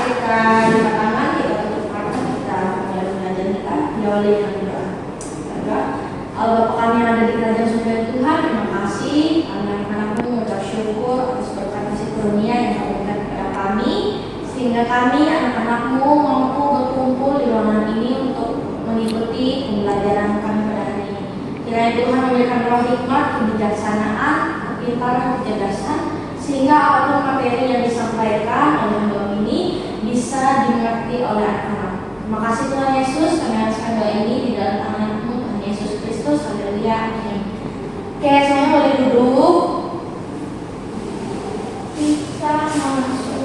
kita buka tangan, kita tutup mata, kita mulai belajar kita diawali dengan doa. Bapa kami yang ada di kerajaan surga Tuhan, terima kasih kami anak-anakmu mengucap syukur atas berkat kasih karunia yang kau berikan kepada kami, sehingga kami anak-anakmu mampu berkumpul di ruangan ini untuk mengikuti pembelajaran kami pada hari ini. Kiranya Tuhan memberikan roh hikmat, kebijaksanaan, kepintaran, kecerdasan, sehingga apapun materi yang disampaikan oleh doa ini bisa dimengerti oleh anak-anak. Terima kasih Tuhan Yesus, kami alaskan doa ini di dalam tangan-Mu Tuhan Yesus Kristus. Haleluya. Amin. Oke, semuanya boleh duduk. Kita masuk.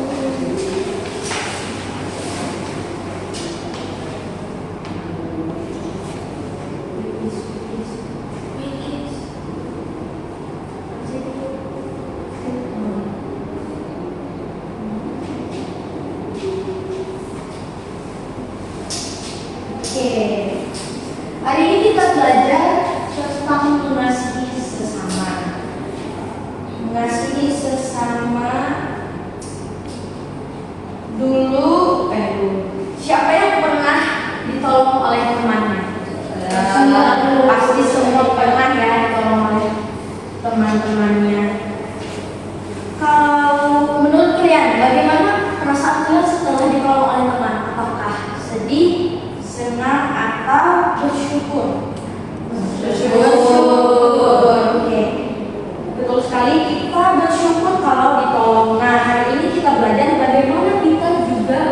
Hari ini kita belajar tentang mengasihi sesama. Mengasihi sesama. Dulu, siapa yang pernah ditolong oleh temannya? Pasti semua pernah ya ditolong oleh teman-temannya. Kalau menurut kalian, bagaimana perasaan kalian setelah ditolong oleh teman? Apakah sedih, senang, atau bersyukur? Bersyukur. Oke. Betul sekali, kita bersyukur kalau ditolong. Nah, hari ini kita belajar bagaimana kita juga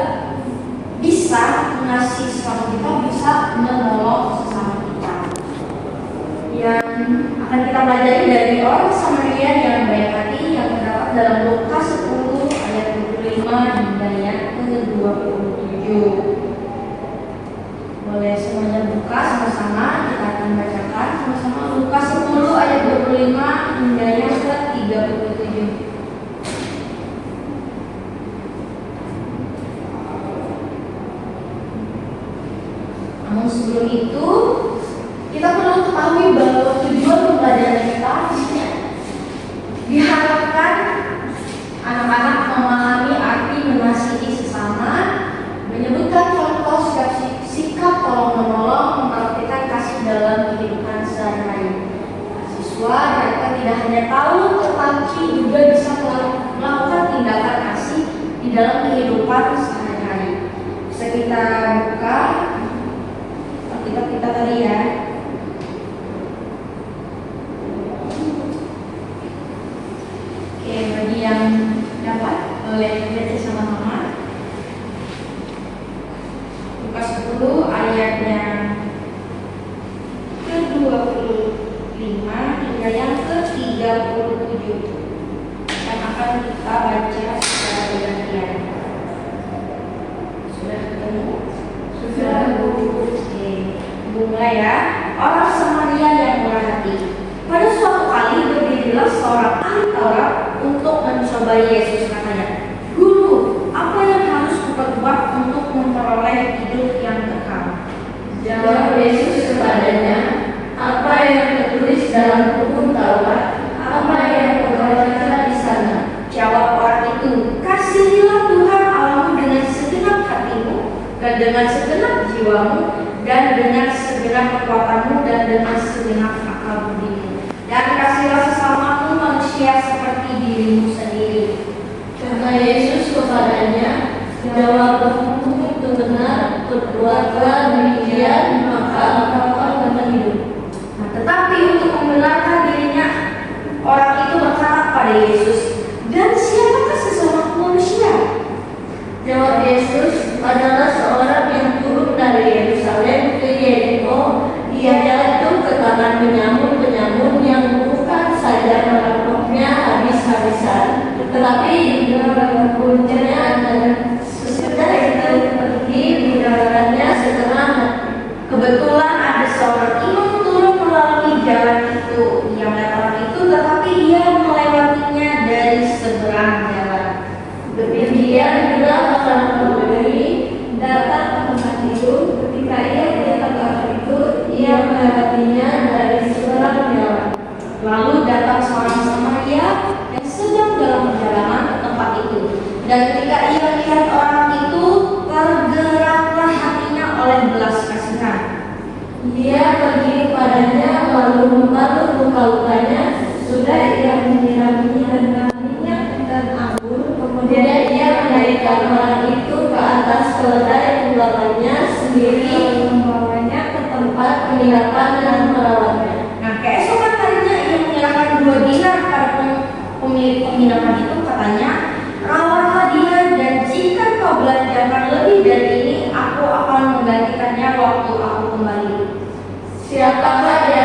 bisa mengasihi sesama kita, bisa menolong sesama kita. Yang akan kita pelajari dari orang Samaria yang baik hati yang terdapat dalam Lukas 10 ayat 25 hingga yang ke-27. Boleh semuanya buka sama-sama, kita akan bacakan sama-sama Lukas 10 ayat 25 hingga yang ke-37. Namun sebelum itu, kita perlu ketahui bahwa tujuan pembelajaran kita di sini diharapkan anak-anak memahami arti mengasihi sesama, menyebutkan contoh sikap tolong-menolong, mempraktikkan kasih dalam kehidupan sehari-hari. Siswa mereka tidak hanya tahu, tetapi juga bisa melakukan tindakan kasih di dalam kehidupan sehari-hari. Bisa kita buka Alkitab kita tadi ya. Oke, bagi yang dapat boleh baca sama-sama. Lukas 10 ayatnya ke-25 hingga yang ke-37 yang akan kita baca secara bergantian. Sudah ketemu? Sudah. Oke, mulai ya. Orang Samaria yang murah hati. Pada suatu kali berdirilah seorang ahli Taurat untuk mencobai Yesus, katanya, "Guru, apa yang harus kuperbuat untuk memperoleh hidup yang kekal?" Jawab Yesus kepadanya, "Apa yang tertulis dalam hukum Taurat? Apa yang kau baca di sana?" Jawab orang itu, "Kasihilah Tuhan Allahmu dengan segenap hatimu, dan dengan segenap jiwamu, dan dengan segenap kekuatanmu, dan dengan segenap akal budimu. Dan kasihlah sesamamu manusia seperti dirimu sendiri." Kata Yesus kepadanya, "Jawabmu itu benar, perbuatlah demikian, maka engkau akan hidup." Nah, tetapi untuk membenarkan dirinya, orang itu berkata kepada Yesus, "Dan siapakah sesama manusia?" Jawab Yesus, "Adalah seorang yang turun dari Yerusalem ke Yeriko. Ia jatuh ke tangan penyamun-penyamun yang bukan saja merampoknya habis-habisan, tetapi juga membunuhnya, dan sesudah itu pergi meninggalkannya setengah mati. Kebetulan ada seorang imam turun melalui jalan itu. Ia melihat orang itu, tetapi ia melewatinya dari seberang jalan. Demikian juga orang Romawi datang atas keledai tunggangannya sendiri membawanya ke tempat penginapan dan merawatnya. Nah, keesokan harinya ia menyerahkan 2 dinar pada pemilik penginapan itu, katanya, rawatlah dia, dan jika kau belanjakan lebih dari ini, aku akan menggantikannya waktu aku kembali. Siapakah di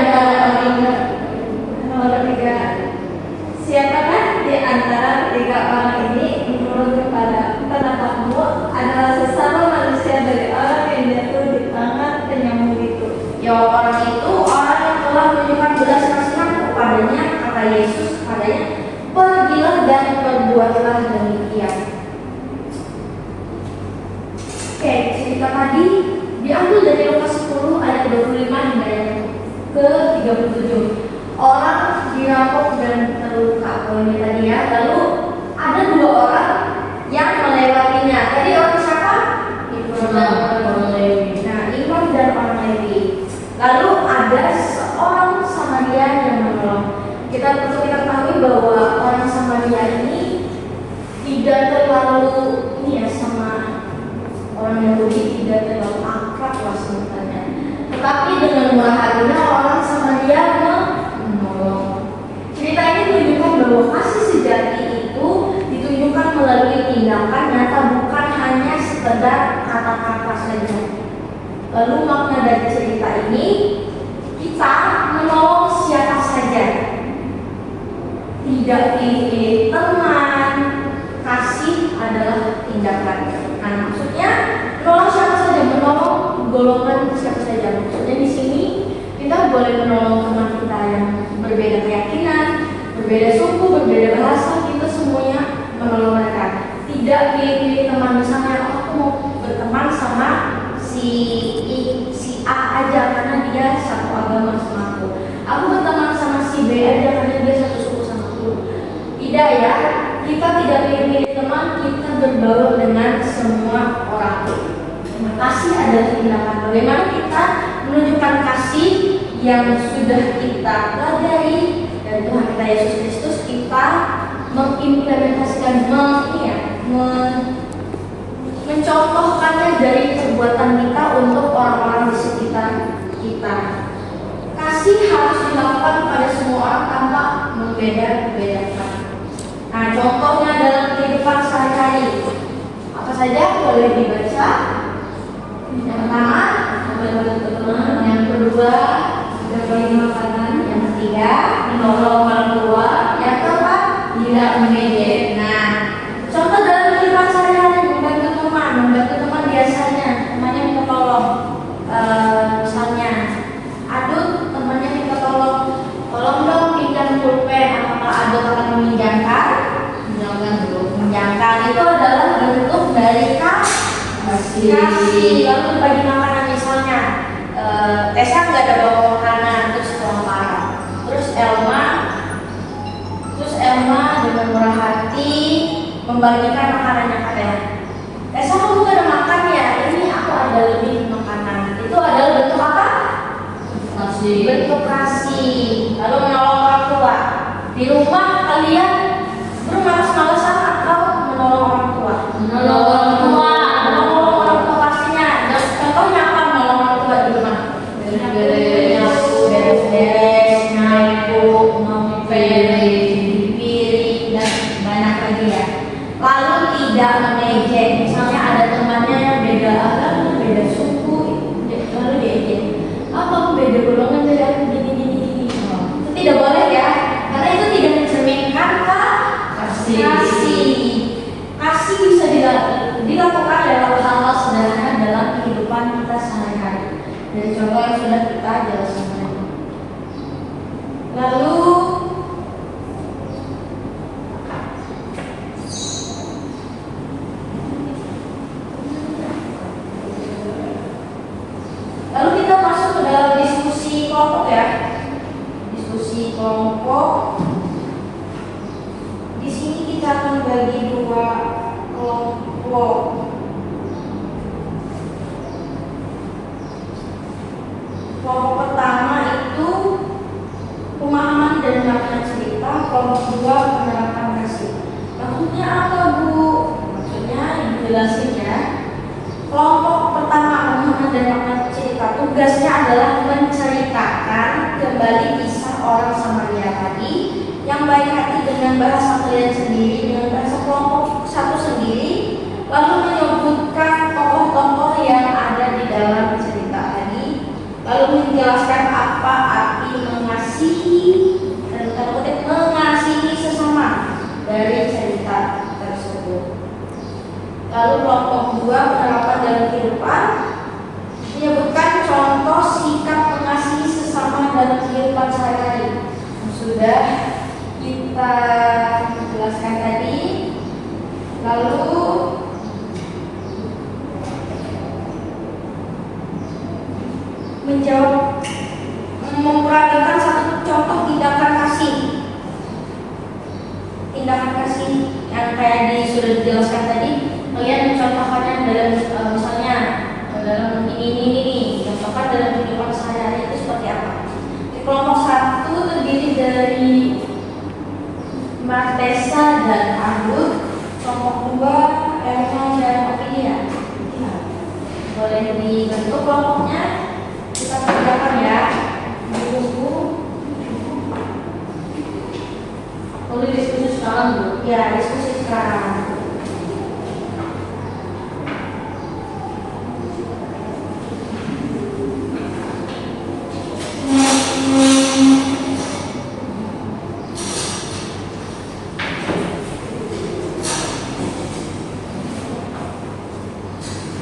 antara ketiga orang ini menurut kepada pendapatmu adalah sesama manusia dari orang yang jatuh di tangan penyambung itu? Jawab orang itu, orang yang telah menunjukkan belas kasihan kepadanya, kata Yesus kepadanya, pergilah dan perbuatlah demikian. Oke, cerita tadi diambil dari Lukas 10 ayat 25 hingga ke 37. Orang dirampok dan terluka, poinnya tadi ya. Lalu ada 2 orang yang melewatinya. Tadi orang siapa? Imam dan orang Lewi. Nah, Imam dan orang Lewi. Lalu ada seorang Samaria yang menolong. Kita perlu kita ketahui bahwa orang Samaria ini tidak terlalu sama orang Yahudi, tidak terlalu akrab lah sebenarnya. Tetapi dengan murah hatinya orang Samaria menolong. Cerita ini menunjukkan bahwa kasih sejati itu ditunjukkan melalui tindakan nyata, bukan hanya sekedar kata-kata saja. Lalu makna dari cerita ini, kita menolong siapa saja, tidak pilih teman. Kasih adalah tindakan. Nah, maksudnya menolong siapa saja, menolong golongan siapa saja. Maksudnya di sini kita boleh menolong teman kita yang berbeda keyakinan, berbeda suku, berbeda bahasa, kita semuanya menolong mereka. Tidak pilih-pilih teman, misalnya aku mau berteman sama si A aja karena dia satu agama sama aku. Aku berteman sama si B aja karena dia satu suku sama aku. Tidak ya, kita tidak pilih-pilih teman, kita berbaur dengan semua orang. Kasih adalah tindakan. Bagaimana kita menunjukkan kasih yang sudah kita pelajari dari Tuhan kita Yesus Kristus, kita mengimplementasikan, mencontohkannya dari perbuatan kita untuk orang-orang di sekitar kita. Kasih harus dilakukan pada semua orang tanpa membeda-bedakan. Nah, contohnya dalam kehidupan sehari-hari apa saja boleh dibaca. Yang pertama, teman. Yang kedua, berbagi makanan. Yang ketiga, menolong orang tua. Yang keempat, tidak mengejek. Nah, contoh dalam kehidupan sehari-hari, membantu teman biasanya temannya minta tolong. Misalnya, aduh temannya minta tolong dong pinjam pulpen. Apakah aduk akan meminjamkan? Meminjamkan itu adalah bentuk dari kasih. Lalu bagi makanan, misalnya Tessa nggak ada bawa makanan, terus kelaparan, terus Elma dengan murah hati membagikan makanan yang ada. Tessa, kamu nggak ada makan ya? Ini aku ada lebih makanan. Itu adalah bentuk apa? Kasih. Bentuk kasih. Lalu menolong orang tua. Di rumah kalian bermalas-malasan atau menolong orang tua? Menolong orang tua. Contohnya apa menolong orang tua di rumah? Beres-beres, nyapu, piring, dan banyak lagi ya. Lalu tidak mengejek. Misalnya ada temannya yang beda agama, beda suku, lalu diejek. Kamu beda golongan dari aku gini. Itu tidak boleh ya, karena itu tidak mencerminkan kasih. Kasih bisa dilakukan lewat hal-hal sederhana dalam kehidupan kita sehari-hari. Dari contoh yang sudah kita jelaskan tadi. Lalu kita masuk ke dalam diskusi kelompok ya. Diskusi kelompok. Di sini kita akan bagi 2 kelompok. Kelompok pertama itu pemahaman dan makna cerita. Kelompok 2 penerapan kasih. Maksudnya apa, Bu? Maksudnya dijelasin ya. Kelompok pertama pemahaman dan makna cerita, tugasnya adalah menceritakan kembali kisah orang Samaria tadi yang baik hati dengan bahasa kalian sendiri, dengan bahasa kelompok satu sendiri, lalu menyebutkan tokoh-tokoh yang ada di dalam cerita tadi, lalu menjelaskan apa arti mengasihi dan tanda kutip mengasihi sesama dari cerita tersebut. Lalu kelompok 2 penerapan dalam kehidupan, menyebutkan contoh sikap mengasihi sesama dalam kehidupan sehari-hari. Sudah kita jelaskan tadi. Lalu menjawab, memperagakan satu contoh tindakan kasih. Tindakan kasih yang kayak sudah dijelaskan tadi, kalian mencontohkannya dalam misalnya dalam ini contohkan dalam kehidupan sehari-hari itu seperti apa. Di kelompok 1 terdiri dari Martesa dan Arut. Kelompok 2 Erman dan Opinia. Boleh dibentuk kelompoknya, kita kerjakan ya di buku. Boleh diskusi sekarang Bu? Ya, diskusi sekarang.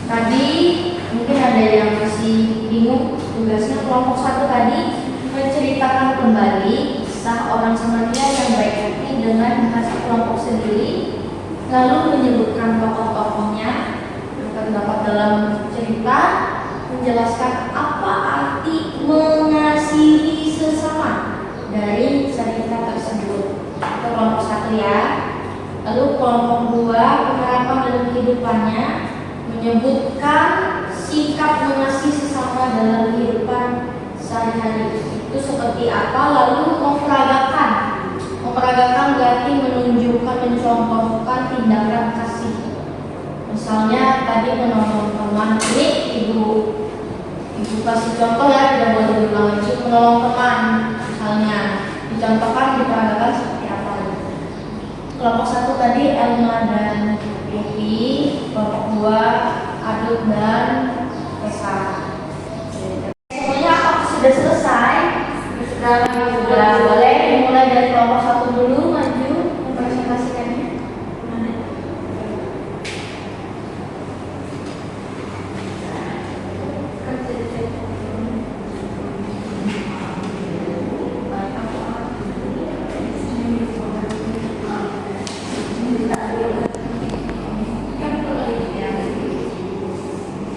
Tadi mungkin ada yang masih bingung tugasnya. Kelompok 1 tadi menceritakan kembali kisah orang Samaria yang baik hati dengan bahasa kelompok sendiri, lalu menyebutkan tokoh-tokohnya yang terdapat dalam cerita, menjelaskan apa arti mengasihi sesama dari cerita tersebut. Itu kelompok 1 ya. Lalu kelompok 2 penerapan dalam kehidupannya, menyebutkan sikap mengasihi sesama dalam kehidupan sehari-hari itu seperti apa, lalu memperagakan. Memperagakan berarti menunjukkan, mencontohkan tindakan kasih. Misalnya tadi menolong teman, ini ibu kasih contoh ya, tidak boleh diulang lagi. Menolong teman, misalnya dicontohkan, diperagakan seperti apa. Kelompok 1 tadi Elma dan Yuki, kelompok 2 Adut dan Esa. Semuanya apakah sudah selesai? Sudah boleh dimulai dari kelompok 1 dulu, maju mempresentasikannya.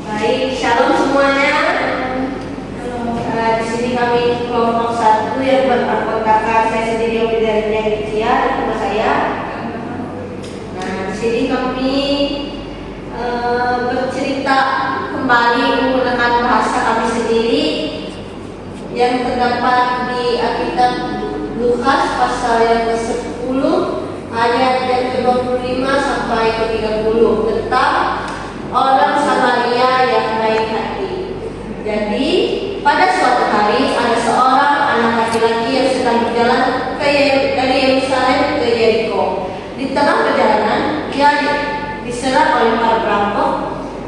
Baik, shalom semuanya. Di sini kami kelompok 1 yang beranggotakan saya sendiri Yogi dari Indonesia dan teman saya. Nah, di sini kami bercerita kembali menggunakan bahasa kami sendiri yang terdapat di Alkitab Lukas pasal yang ke-10 ayat yang ke-25 sampai ke-30 tentang orang Samaria yang baik hati. Jadi pada suatu hari ada seorang anak laki-laki yang sedang berjalan dari Yerusalem ke Yeriko. Di tengah perjalanan ia diserang oleh para perampok.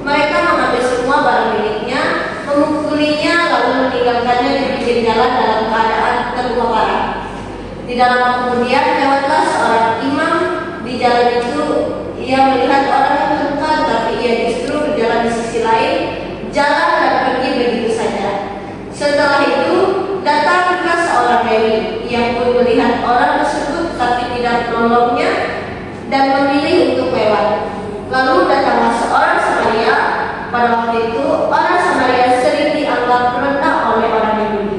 Mereka mengambil semua barang miliknya, memukulinya lalu meninggalkannya di pinggir jalan dalam keadaan terluka parah. Tidak lama kemudian lewatlah seorang imam di jalan itu. Ia melihat orang yang terluka, tapi ia justru berjalan di sisi lain jalan dan pergi begitu saja. Setelah itu datang juga seorang Lewi. Ia pun melihat orang tersebut tapi tidak menolongnya dan memilih untuk lewat. Lalu datanglah seorang Samaria. Pada waktu itu orang Samaria sering dianggap rendah oleh orang Yahudi.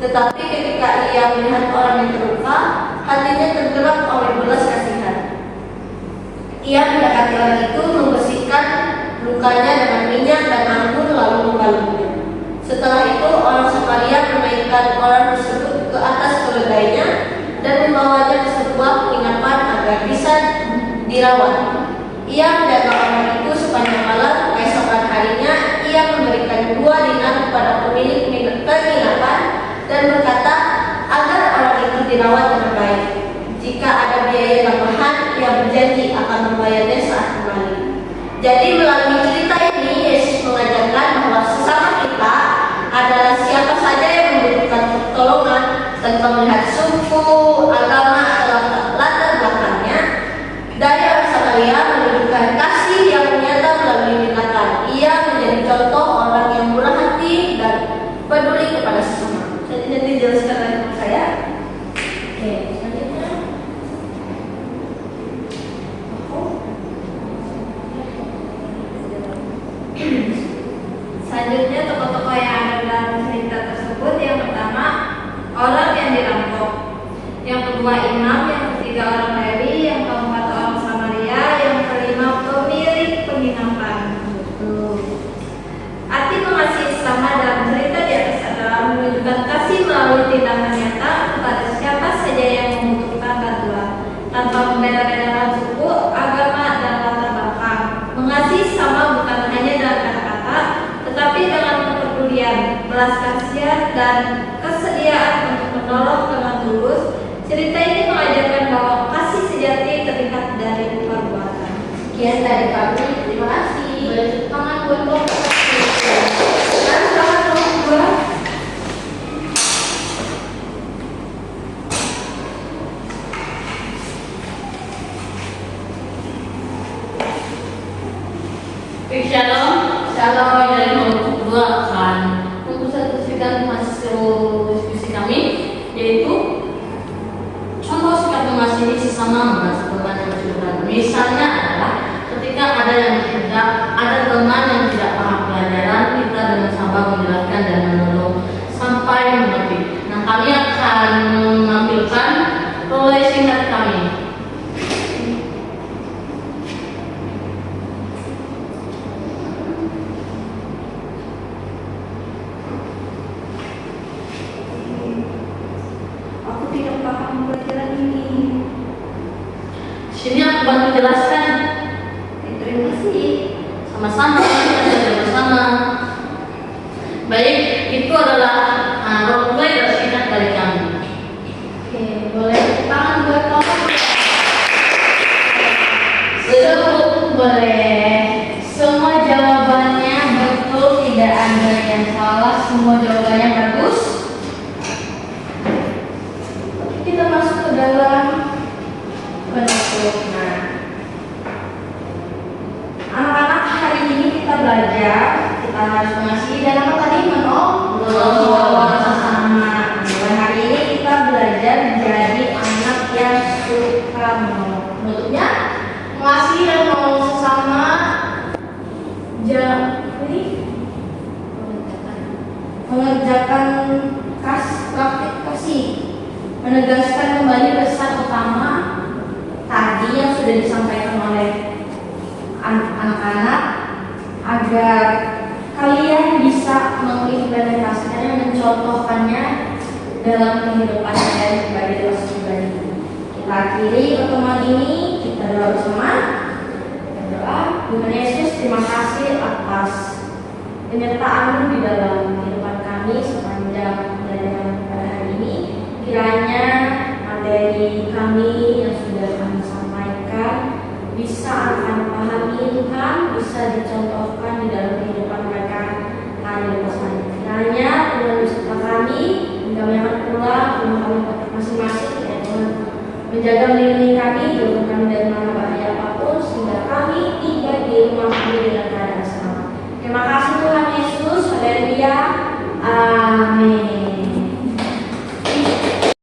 Tetapi ketika ia melihat orang yang terluka, hatinya tergerak oleh belas kasihan. Ia mendekati orang itu, membersihkan lukanya dengan minyak dan anggur lalu membalurnya. Setelah itu orang Samaria menaikkan orang tersebut ke atas keledainya dan membawanya ke sebuah penginapan agar bisa dirawat. Ia menjaga orang itu sepanjang malam. Keesokan hari Jadi melalui cerita ini Yesus mengajarkan bahwa sesama kita adalah siapa saja yang membutuhkan pertolongan tanpa melihat suku, agama, atau latar belakangnya. Dari orang Samaria menunjukkan kasih yang nyata melalui tindakan. Ia menjadi contoh orang yang murah hati dan peduli kepada sesama. Jadi jelaskan lagi sama saya. Oke, selanjutnya. Selanjutnya tokoh-tokoh yang ada dalam cerita tersebut, yang pertama orang yang dirampok, yang kedua imam, yang ketiga orang Lewi, yang keempat orang Samaria, yang kelima pemilik penginapan. Arti mengasihi sesama dalam cerita di atas adalah menunjukkan kasih melalui tindakan nyata kepada siapa saja yang membutuhkan bantuan, tanpa membeda-bedakan suku, agama, dan latar belakang. Mengasihi sesama bukan hanya dalam kata-kata, tetapi dengan kepedulian, belas kasihan, dan kesediaan untuk menolong dengan tulus. Cerita ini mengajarkan bahwa kasih sejati terlihat dari perbuatan. Sekian dari kami, terima kasih. Beri tangan buat Bapak. Dan salah nomor 2. Shalom. Shalom. Dari kelompok 2 akan mempresentasikan hasil diskusi kami, yaitu contoh sikap mengasihi sesama merasa beban yang bersebut. Misalnya adalah ketika ada yang tidak, ada teman yang tidak paham pelajaran, kita dengan sabar menjelaskan dan menolong sampai mengerti. Nah, kami akan menampilkan proyek singkat kami. Aku tidak paham pelajaran ini. Sini aku bantu jelaskan. Terima kasih. Sama-sama, kita belajar bersama. Baik, itu adalah role play dari singkat dari kami. Oke, boleh tangan buat Bapak. Boleh. Semua jawabannya betul, tidak ada yang salah. Semua jawabannya bagus. Kita masuk ke dalam penutup. Nah, anak-anak, hari ini kita belajar, kita harus mengasihi dan apa tadi menolong sesama. Dan hari ini kita belajar jadi anak yang suka menolong. Penutupnya mengasihi dan menolong sesama. Mengerjakan praktik kasih, menegaskan kembali pesan utama tadi yang sudah disampaikan oleh anak-anak agar kalian bisa mengimplementasikannya, mencontohkannya dalam kehidupan kalian sebagai dewasa pribadi. Kita akhiri pertemuan ini, kita doa bersama. Berdoa, Tuhan Yesus, terima kasih atas penyertaan di dalam kehidupan kami sepanjang pelajaran pada hari ini. Kiranya materi kami yang sudah kami sampaikan bisa akan pahami Tuhan, bisa dicontohkan di dalam kehidupan mereka hari lepas hari. Kiranya Tuhan beserta kami hingga kami akan pulang ke rumah kami masing-masing, ya Tuhan, menjaga